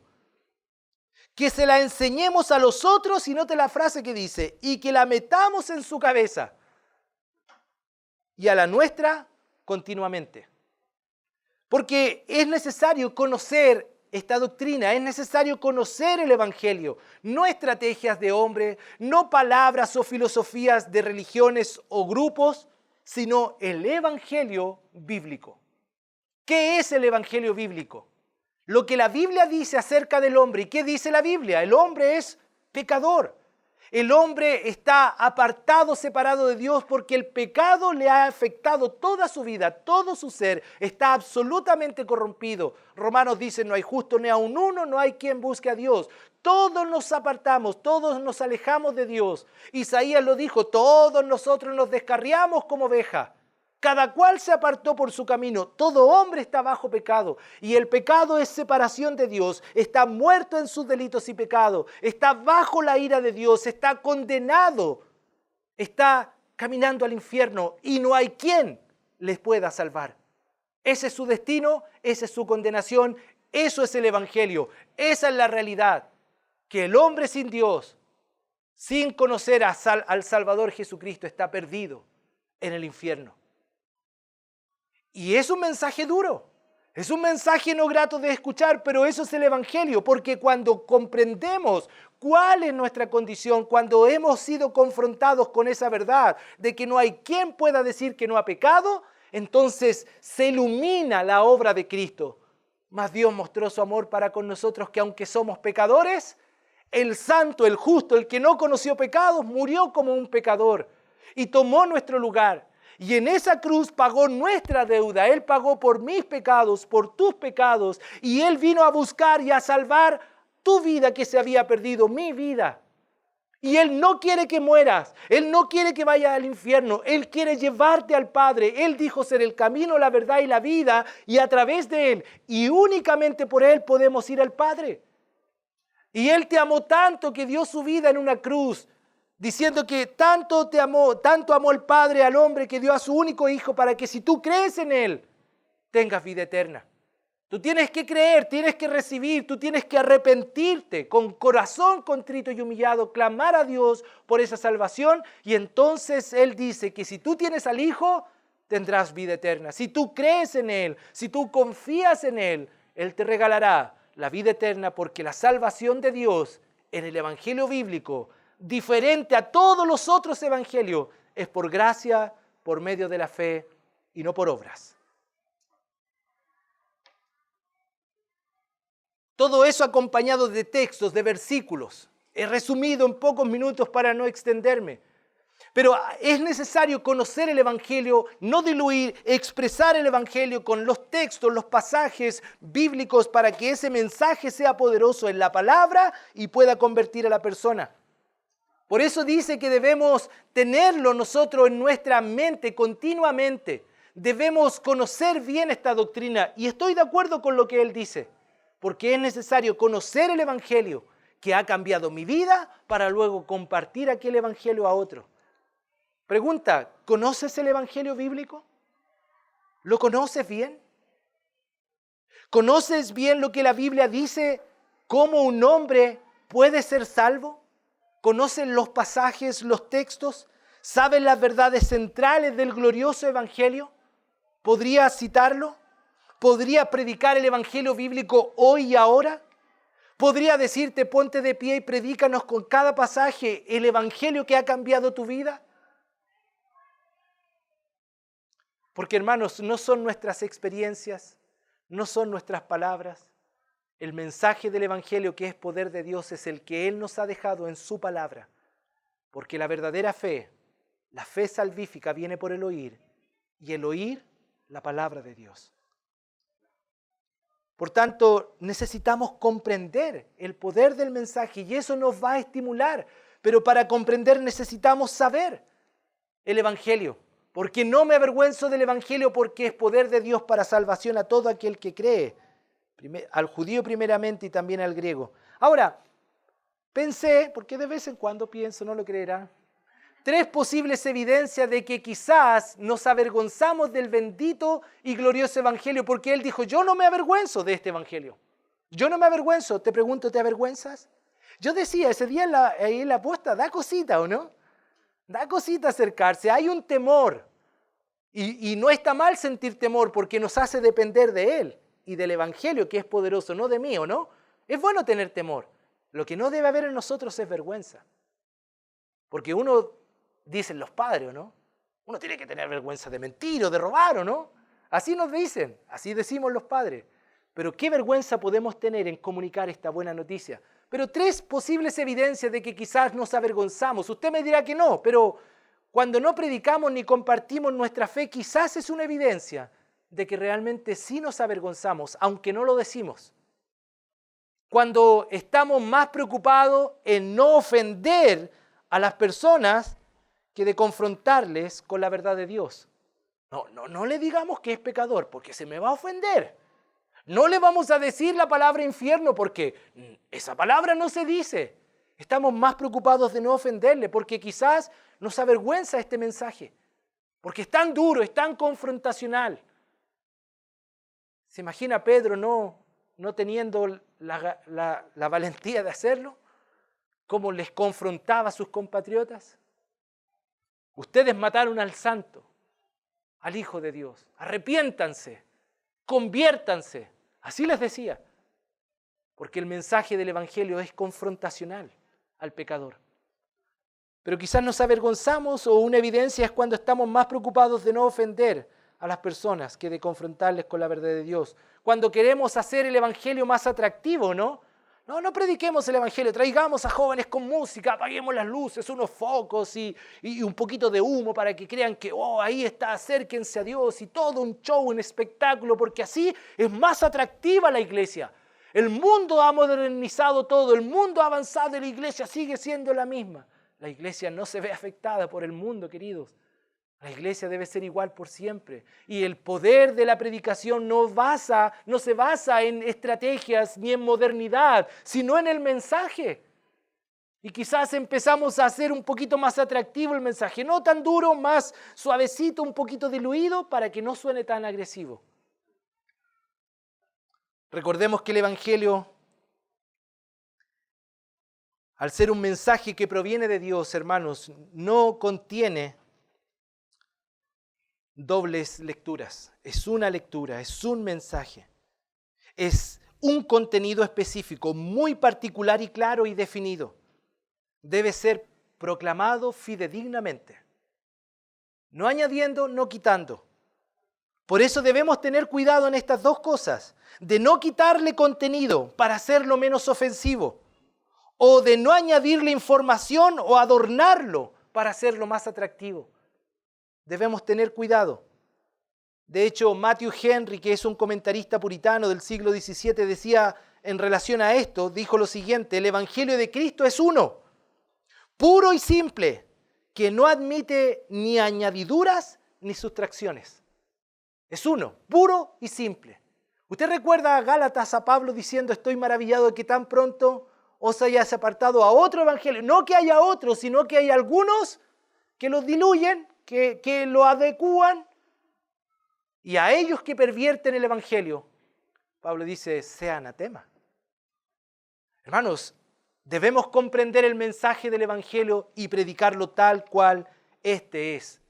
Speaker 1: que se la enseñemos a los otros, y note la frase que dice, y que la metamos en su cabeza y a la nuestra continuamente. Porque es necesario conocer esta doctrina, es necesario conocer el Evangelio, no estrategias de hombre, no palabras o filosofías de religiones o grupos, sino el Evangelio bíblico. ¿Qué es el Evangelio bíblico? Lo que la Biblia dice acerca del hombre. ¿Y qué dice la Biblia? El hombre es pecador. El hombre está apartado, separado de Dios porque el pecado le ha afectado toda su vida, todo su ser está absolutamente corrompido. Romanos dice, no hay justo ni aun uno, no hay quien busque a Dios. Todos nos apartamos, todos nos alejamos de Dios. Isaías lo dijo, todos nosotros nos descarriamos como ovejas. Cada cual se apartó por su camino. Todo hombre está bajo pecado. Y el pecado es separación de Dios. Está muerto en sus delitos y pecados. Está bajo la ira de Dios. Está condenado. Está caminando al infierno. Y no hay quien les pueda salvar. Ese es su destino. Esa es su condenación. Eso es el Evangelio. Esa es la realidad. Que el hombre sin Dios, sin conocer al Salvador Jesucristo, está perdido en el infierno. Y es un mensaje duro, Es un mensaje no grato de escuchar, pero eso es el Evangelio, porque cuando comprendemos cuál es nuestra condición, cuando hemos sido confrontados con esa verdad de que no hay quien pueda decir que no ha pecado, entonces se ilumina la obra de Cristo. Mas Dios mostró su amor para con nosotros, que aunque somos pecadores, el santo, el justo, el que no conoció pecados, murió como un pecador y tomó nuestro lugar. Y en esa cruz pagó nuestra deuda. Él pagó por mis pecados, por tus pecados. Y Él vino a buscar y a salvar tu vida que se había perdido, mi vida. Y Él no quiere que mueras. Él no quiere que vayas al infierno. Él quiere llevarte al Padre. Él dijo ser el camino, la verdad y la vida. Y a través de Él, y únicamente por Él, podemos ir al Padre. Y Él te amó tanto que dio su vida en una cruz, diciendo que tanto te amó, tanto amó el Padre al hombre que dio a su único Hijo para que si tú crees en Él, tengas vida eterna. Tú tienes que creer, tienes que recibir, tú tienes que arrepentirte con corazón contrito y humillado, clamar a Dios por esa salvación, y entonces Él dice que si tú tienes al Hijo, tendrás vida eterna. Si tú crees en Él, si tú confías en Él, Él te regalará la vida eterna, porque la salvación de Dios en el Evangelio bíblico, diferente a todos los otros evangelios, es por gracia, por medio de la fe y no por obras. Todo eso acompañado de textos, de versículos. He resumido en pocos minutos para no extenderme. Pero es necesario conocer el Evangelio, no diluir, expresar el Evangelio con los textos, los pasajes bíblicos para que ese mensaje sea poderoso en la palabra y pueda convertir a la persona. Por eso dice que debemos tenerlo nosotros en nuestra mente continuamente. Debemos conocer bien esta doctrina, y estoy de acuerdo con lo que él dice, porque es necesario conocer el Evangelio que ha cambiado mi vida para luego compartir aquel Evangelio a otro. Pregunta, ¿conoces el Evangelio bíblico? ¿Lo conoces bien? ¿Conoces bien lo que la Biblia dice? ¿Cómo un hombre puede ser salvo? ¿Conoces los pasajes, los textos? ¿Sabes las verdades centrales del glorioso Evangelio? ¿Podría citarlo? ¿Podría predicar el Evangelio bíblico hoy y ahora? ¿Podría decirte, ponte de pie y predícanos con cada pasaje el Evangelio que ha cambiado tu vida? Porque, hermanos, no son nuestras experiencias, no son nuestras palabras. El mensaje del Evangelio, que es poder de Dios, es el que Él nos ha dejado en su palabra. Porque la verdadera fe, la fe salvífica, viene por el oír, y el oír la palabra de Dios. Por tanto, necesitamos comprender el poder del mensaje, y eso nos va a estimular. Pero para comprender necesitamos saber el Evangelio. Porque no me avergüenzo del Evangelio, porque es poder de Dios para salvación a todo aquel que cree, al judío primeramente y también al griego. Ahora, pensé, porque de vez en cuando pienso, no lo creerá, 3 posibles evidencias de que quizás nos avergonzamos del bendito y glorioso Evangelio, porque él dijo, yo no me avergüenzo de este Evangelio. Yo no me avergüenzo. Te pregunto, ¿te avergüenzas? Yo decía, ese día ahí en la posta, da cosita, ¿o no? Da cosita acercarse, hay un temor. Y no está mal sentir temor, porque nos hace depender de Él y del Evangelio, que es poderoso, no de mí, ¿o no? Es bueno tener temor. Lo que no debe haber en nosotros es vergüenza. Porque uno, dicen los padres, ¿o no? Uno tiene que tener vergüenza de mentir o de robar, ¿o no? Así nos dicen, así decimos los padres. Pero qué vergüenza podemos tener en comunicar esta buena noticia. Pero 3 posibles evidencias de que quizás nos avergonzamos. Usted me dirá que no, pero cuando no predicamos ni compartimos nuestra fe, quizás es una evidencia de que realmente sí nos avergonzamos, aunque no lo decimos. Cuando estamos más preocupados en no ofender a las personas que de confrontarles con la verdad de Dios. No le digamos que es pecador, porque se me va a ofender. No le vamos a decir la palabra infierno, porque esa palabra no se dice. Estamos más preocupados de no ofenderle, porque quizás nos avergüenza este mensaje, porque es tan duro, es tan confrontacional. ¿Se imagina Pedro no teniendo la valentía de hacerlo? ¿Cómo les confrontaba a sus compatriotas? Ustedes mataron al santo, al Hijo de Dios. Arrepiéntanse. conviértanse. Así les decía. Porque el mensaje del Evangelio es confrontacional al pecador. Pero quizás nos avergonzamos o una evidencia es cuando estamos más preocupados de no ofender a las personas que de confrontarles con la verdad de Dios. Cuando queremos hacer el Evangelio más atractivo, ¿no? No prediquemos el Evangelio, traigamos a jóvenes con música, apaguemos las luces, unos focos y un poquito de humo para que crean que ahí está, acérquense a Dios y todo un show, un espectáculo, porque así es más atractiva la iglesia. El mundo ha modernizado todo, el mundo ha avanzado y la iglesia sigue siendo la misma. La iglesia no se ve afectada por el mundo, queridos. La iglesia debe ser igual por siempre. Y el poder de la predicación no se basa en estrategias ni en modernidad, sino en el mensaje. Y quizás empezamos a hacer un poquito más atractivo el mensaje, no tan duro, más suavecito, un poquito diluido, para que no suene tan agresivo. Recordemos que el Evangelio, al ser un mensaje que proviene de Dios, hermanos, no contiene dobles lecturas. Es una lectura, es un mensaje. Es un contenido específico, muy particular y claro y definido. Debe ser proclamado fidedignamente. No añadiendo, no quitando. Por eso debemos tener cuidado en estas dos cosas. De no quitarle contenido para hacerlo menos ofensivo. O de no añadirle información o adornarlo para hacerlo más atractivo. Debemos tener cuidado. De hecho, Matthew Henry, que es un comentarista puritano del siglo XVII, decía en relación a esto, dijo lo siguiente: el Evangelio de Cristo es uno, puro y simple, que no admite ni añadiduras ni sustracciones. Es uno, puro y simple. ¿Usted recuerda a Gálatas, a Pablo diciendo: estoy maravillado de que tan pronto os hayáis apartado a otro evangelio? No que haya otros, sino que hay algunos que los diluyen, que lo adecúan, y a ellos que pervierten el evangelio, Pablo dice: sea anatema. Hermanos, debemos comprender el mensaje del evangelio y predicarlo tal cual este es.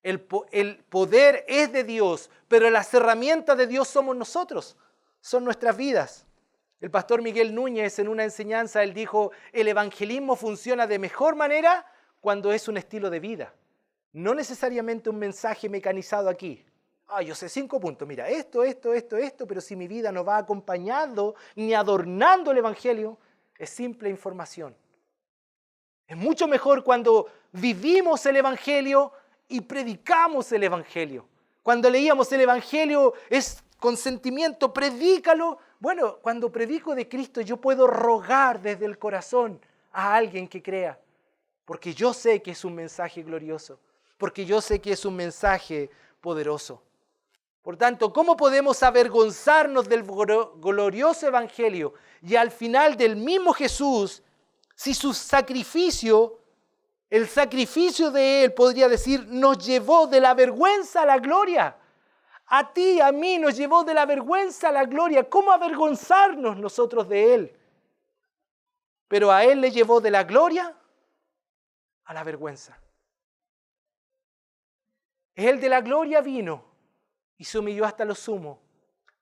Speaker 1: El poder es de Dios, pero las herramientas de Dios somos nosotros, son nuestras vidas. El pastor Miguel Núñez, en una enseñanza, él dijo: el evangelismo funciona de mejor manera cuando es un estilo de vida. No necesariamente un mensaje mecanizado aquí. Yo sé 5 puntos, mira, esto, pero si mi vida no va acompañando ni adornando el evangelio, es simple información. Es mucho mejor cuando vivimos el evangelio y predicamos el evangelio. Cuando leíamos el evangelio es con sentimiento, predícalo. Bueno, cuando predico de Cristo yo puedo rogar desde el corazón a alguien que crea, porque yo sé que es un mensaje glorioso, porque yo sé que es un mensaje poderoso. Por tanto, ¿cómo podemos avergonzarnos del glorioso evangelio y al final del mismo Jesús, si su sacrificio, el sacrificio de Él, podría decir, nos llevó de la vergüenza a la gloria? A ti, a mí, nos llevó de la vergüenza a la gloria. ¿Cómo avergonzarnos nosotros de Él? Pero a Él le llevó de la gloria a la vergüenza. Él de la gloria vino y se humilló hasta lo sumo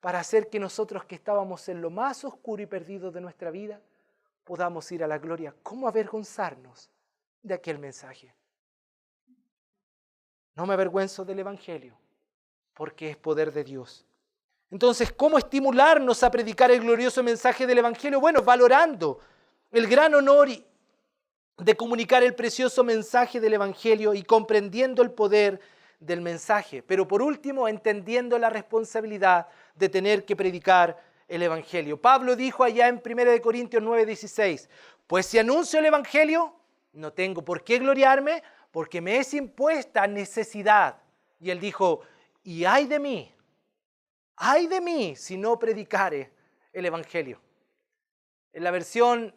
Speaker 1: para hacer que nosotros que estábamos en lo más oscuro y perdido de nuestra vida podamos ir a la gloria. ¿Cómo avergonzarnos de aquel mensaje? No me avergüenzo del evangelio porque es poder de Dios. Entonces, ¿cómo estimularnos a predicar el glorioso mensaje del evangelio? Bueno, valorando el gran honor de comunicar el precioso mensaje del evangelio y comprendiendo el poder del mensaje, pero por último entendiendo la responsabilidad de tener que predicar el evangelio. Pablo dijo allá en 1 Corintios 9:16, pues si anuncio el evangelio, no tengo por qué gloriarme, porque me es impuesta necesidad. Y él dijo, y ay de mí si no predicare el evangelio. En la versión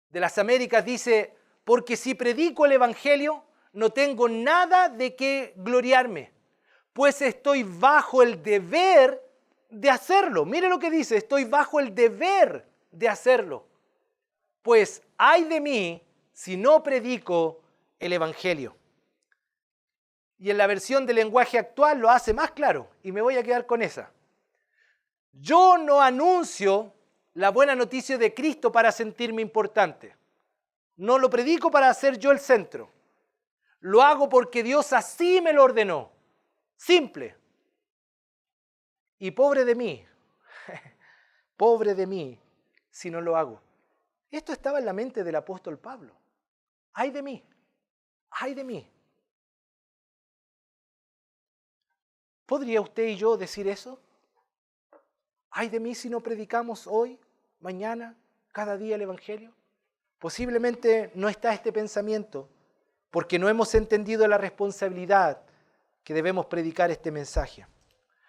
Speaker 1: de las Américas dice, porque si predico el evangelio, no tengo nada de qué gloriarme, pues estoy bajo el deber de hacerlo. Mire lo que dice, estoy bajo el deber de hacerlo. Pues ay de mí si no predico el evangelio. Y en la versión del lenguaje actual lo hace más claro, y me voy a quedar con esa. Yo no anuncio la buena noticia de Cristo para sentirme importante. No lo predico para ser yo el centro. Lo hago porque Dios así me lo ordenó. Simple. Y pobre de mí, pobre de mí si no lo hago. Esto estaba en la mente del apóstol Pablo. ¡Ay de mí! ¡Ay de mí! ¿Podría usted y yo decir eso? ¡Ay de mí si no predicamos hoy, mañana, cada día el Evangelio! Posiblemente no está este pensamiento porque no hemos entendido la responsabilidad que debemos predicar este mensaje.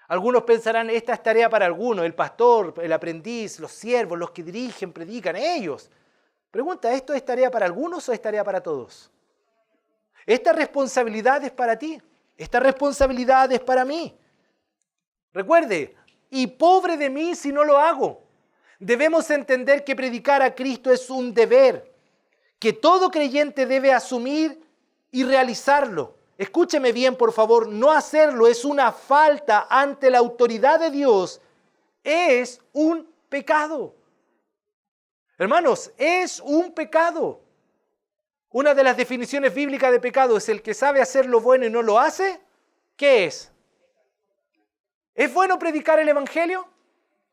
Speaker 1: Algunos pensarán, esta es tarea para algunos, el pastor, el aprendiz, los siervos, los que dirigen, predican, ellos. Pregunta, ¿esto es tarea para algunos o es tarea para todos? Esta responsabilidad es para ti, esta responsabilidad es para mí. Recuerde, y pobre de mí si no lo hago. Debemos entender que predicar a Cristo es un deber, que todo creyente debe asumir y realizarlo. Escúcheme bien, por favor, no hacerlo es una falta ante la autoridad de Dios, es un pecado. Hermanos, es un pecado. Una de las definiciones bíblicas de pecado es el que sabe hacer lo bueno y no lo hace. ¿Qué es? ¿Es bueno predicar el Evangelio?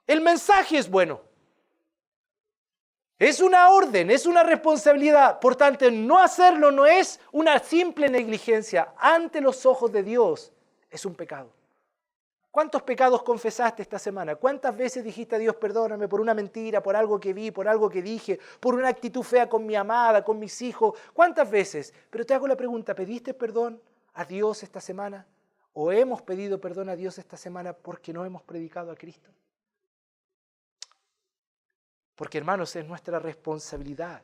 Speaker 1: El mensaje es bueno. Es una orden, es una responsabilidad. Por tanto, no hacerlo no es una simple negligencia. Ante los ojos de Dios es un pecado. ¿Cuántos pecados confesaste esta semana? ¿Cuántas veces dijiste a Dios, perdóname por una mentira, por algo que vi, por algo que dije, por una actitud fea con mi amada, con mis hijos? ¿Cuántas veces? Pero te hago la pregunta, ¿pediste perdón a Dios esta semana? ¿O hemos pedido perdón a Dios esta semana porque no hemos predicado a Cristo? Porque, hermanos, es nuestra responsabilidad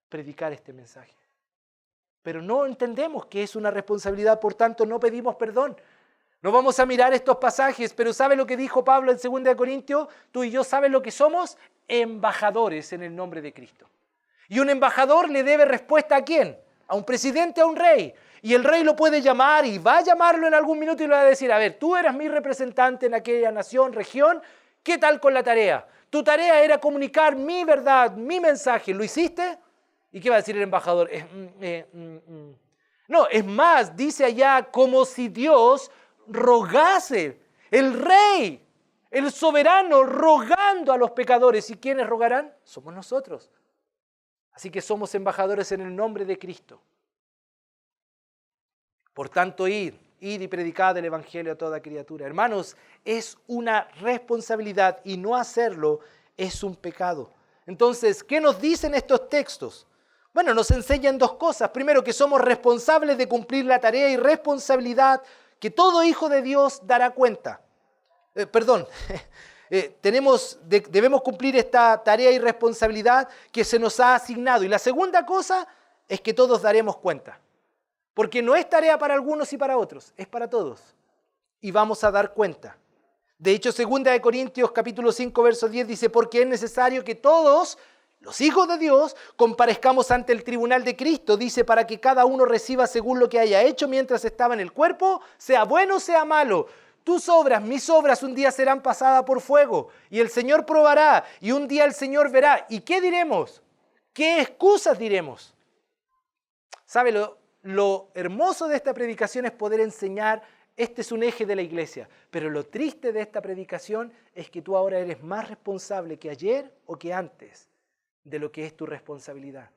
Speaker 1: predicar este mensaje. Pero no entendemos que es una responsabilidad, por tanto no pedimos perdón. No vamos a mirar estos pasajes, pero ¿sabe lo que dijo Pablo en 2 Corintios? Tú y yo, ¿sabes lo que somos? Embajadores en el nombre de Cristo. Y un embajador le debe respuesta ¿a quién? A un presidente, a un rey. Y el rey lo puede llamar y va a llamarlo en algún minuto y le va a decir, a ver, tú eras mi representante en aquella nación, región, ¿qué tal con la tarea? Tu tarea era comunicar mi verdad, mi mensaje. ¿Lo hiciste? ¿Y qué va a decir el embajador? No, es más, dice allá como si Dios rogase. El rey, el soberano, rogando a los pecadores. ¿Y quiénes rogarán? Somos nosotros. Así que somos embajadores en el nombre de Cristo. Por tanto, id y predicad el Evangelio a toda criatura. Hermanos, es una responsabilidad y no hacerlo es un pecado. Entonces, ¿qué nos dicen estos textos? Bueno, nos enseñan dos cosas. Primero, que somos responsables de cumplir la tarea y responsabilidad que todo hijo de Dios dará cuenta. Debemos cumplir esta tarea y responsabilidad que se nos ha asignado. Y la segunda cosa es que todos daremos cuenta. Porque no es tarea para algunos y para otros, es para todos. Y vamos a dar cuenta. De hecho, 2 Corintios capítulo 5, verso 10 dice, porque es necesario que todos, los hijos de Dios, comparezcamos ante el tribunal de Cristo, dice, para que cada uno reciba según lo que haya hecho mientras estaba en el cuerpo, sea bueno o sea malo. Tus obras, mis obras, un día serán pasadas por fuego, y el Señor probará, y un día el Señor verá. ¿Y qué diremos? ¿Qué excusas diremos? ¿Sabe lo hermoso de esta predicación es poder enseñar? Este es un eje de la iglesia, pero lo triste de esta predicación es que tú ahora eres más responsable que ayer o que antes de lo que es tu responsabilidad.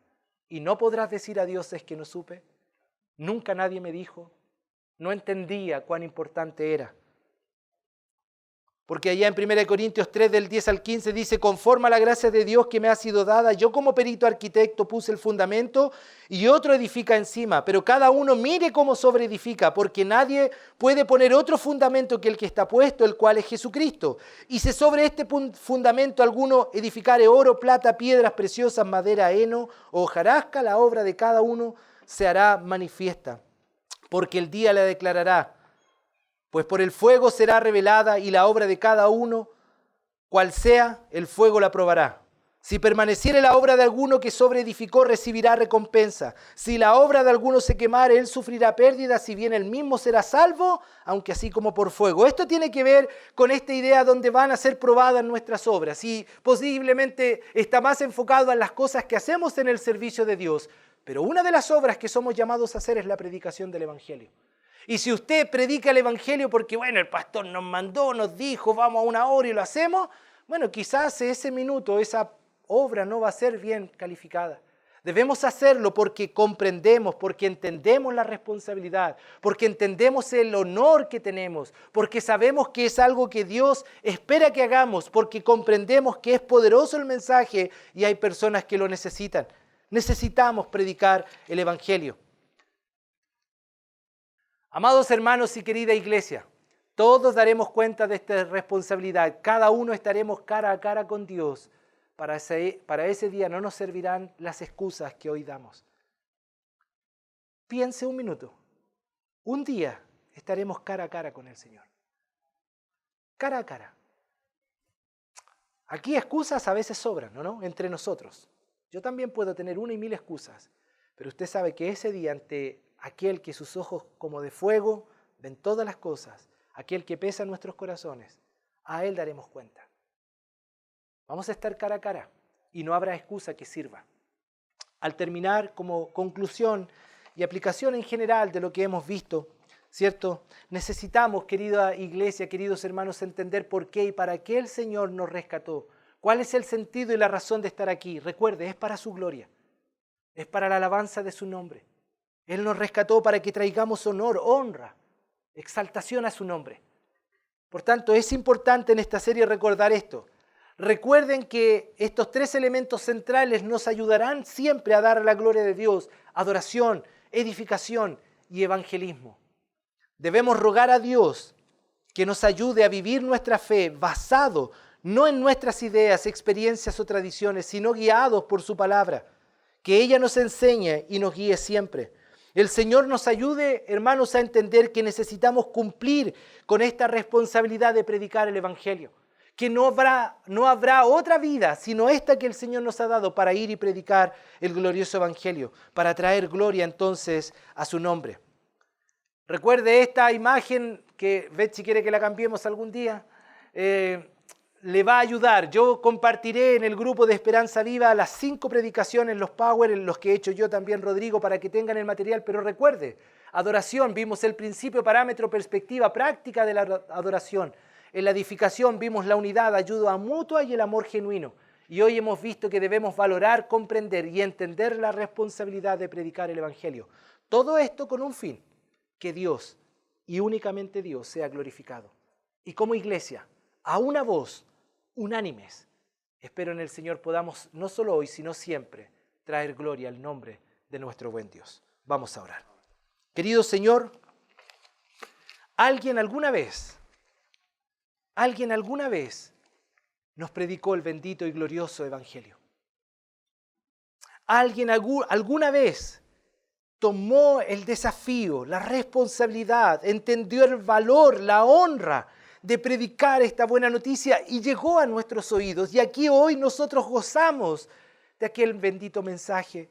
Speaker 1: Y no podrás decir a Dios, es que no supe, nunca nadie me dijo, no entendía cuán importante era. Porque allá en 1 Corintios 3, del 10 al 15, dice, conforme a la gracia de Dios que me ha sido dada, yo como perito arquitecto puse el fundamento y otro edifica encima, pero cada uno mire cómo sobreedifica, porque nadie puede poner otro fundamento que el que está puesto, el cual es Jesucristo. Y si sobre este fundamento alguno edificare oro, plata, piedras preciosas, madera, heno o hojarasca, la obra de cada uno se hará manifiesta, porque el día la declarará. Pues por el fuego será revelada y la obra de cada uno, cual sea, el fuego la probará. Si permaneciere la obra de alguno que sobreedificó, recibirá recompensa. Si la obra de alguno se quemare, él sufrirá pérdida, si bien él mismo será salvo, aunque así como por fuego. Esto tiene que ver con esta idea donde van a ser probadas nuestras obras. Y posiblemente está más enfocado en las cosas que hacemos en el servicio de Dios. Pero una de las obras que somos llamados a hacer es la predicación del Evangelio. Y si usted predica el Evangelio porque, bueno, el pastor nos mandó, nos dijo, vamos a una hora y lo hacemos, bueno, quizás ese minuto, esa obra no va a ser bien calificada. Debemos hacerlo porque comprendemos, porque entendemos la responsabilidad, porque entendemos el honor que tenemos, porque sabemos que es algo que Dios espera que hagamos, porque comprendemos que es poderoso el mensaje y hay personas que lo necesitan. Necesitamos predicar el Evangelio. Amados hermanos y querida iglesia, todos daremos cuenta de esta responsabilidad. Cada uno estaremos cara a cara con Dios. Para ese día no nos servirán las excusas que hoy damos. Piense un minuto. Un día estaremos cara a cara con el Señor. Cara a cara. Aquí excusas a veces sobran, ¿no? Entre nosotros. Yo también puedo tener 1 y 1000 excusas. Pero usted sabe que ese día ante aquel que sus ojos como de fuego ven todas las cosas, aquel que pesa nuestros corazones, a Él daremos cuenta. Vamos a estar cara a cara y no habrá excusa que sirva. Al terminar, como conclusión y aplicación en general de lo que hemos visto, ¿cierto? Necesitamos, querida iglesia, queridos hermanos, entender por qué y para qué el Señor nos rescató. ¿Cuál es el sentido y la razón de estar aquí? Recuerde, es para su gloria. Es para la alabanza de su nombre. Él nos rescató para que traigamos honor, honra, exaltación a su nombre. Por tanto, es importante en esta serie recordar esto. Recuerden que estos 3 elementos centrales nos ayudarán siempre a dar la gloria de Dios: adoración, edificación y evangelismo. Debemos rogar a Dios que nos ayude a vivir nuestra fe basado no en nuestras ideas, experiencias o tradiciones, sino guiados por su palabra. Que ella nos enseñe y nos guíe siempre. El Señor nos ayude, hermanos, a entender que necesitamos cumplir con esta responsabilidad de predicar el Evangelio. Que no habrá otra vida sino esta que el Señor nos ha dado para ir y predicar el glorioso Evangelio, para traer gloria entonces a su nombre. Recuerde esta imagen que Betsy quiere que la cambiemos algún día. Le va a ayudar. Yo compartiré en el grupo de Esperanza Viva las 5 predicaciones, los power, en los que he hecho yo también, Rodrigo, para que tengan el material. Pero recuerde, adoración, vimos el principio, parámetro, perspectiva, práctica de la adoración. En la edificación vimos la unidad, ayuda mutua y el amor genuino. Y hoy hemos visto que debemos valorar, comprender y entender la responsabilidad de predicar el Evangelio. Todo esto con un fin: que Dios y únicamente Dios sea glorificado. Y como iglesia, a una voz, unánimes, espero en el Señor podamos, no solo hoy, sino siempre, traer gloria al nombre de nuestro buen Dios. Vamos a orar. Querido Señor, alguien alguna vez nos predicó el bendito y glorioso Evangelio. Alguien alguna vez tomó el desafío, la responsabilidad, entendió el valor, la honra de predicar esta buena noticia y llegó a nuestros oídos. Y aquí hoy nosotros gozamos de aquel bendito mensaje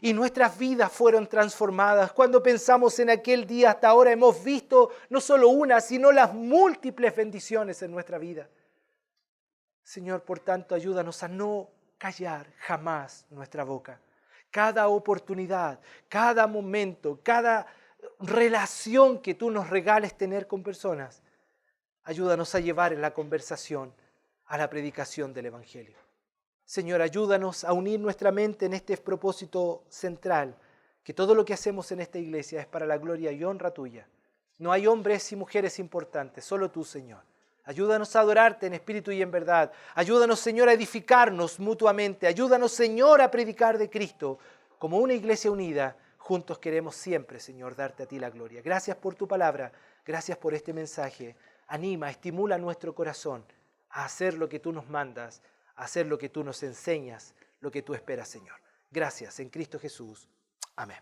Speaker 1: y nuestras vidas fueron transformadas. Cuando pensamos en aquel día, hasta ahora hemos visto no solo una, sino las múltiples bendiciones en nuestra vida. Señor, por tanto, ayúdanos a no callar jamás nuestra boca. Cada oportunidad, cada momento, cada relación que tú nos regales tener con personas, ayúdanos a llevar en la conversación a la predicación del Evangelio. Señor, ayúdanos a unir nuestra mente en este propósito central, que todo lo que hacemos en esta iglesia es para la gloria y honra tuya. No hay hombres y mujeres importantes, solo tú, Señor. Ayúdanos a adorarte en espíritu y en verdad. Ayúdanos, Señor, a edificarnos mutuamente. Ayúdanos, Señor, a predicar de Cristo. Como una iglesia unida, juntos queremos siempre, Señor, darte a ti la gloria. Gracias por tu palabra, gracias por este mensaje. Anima, estimula nuestro corazón a hacer lo que tú nos mandas, a hacer lo que tú nos enseñas, lo que tú esperas, Señor. Gracias, en Cristo Jesús. Amén.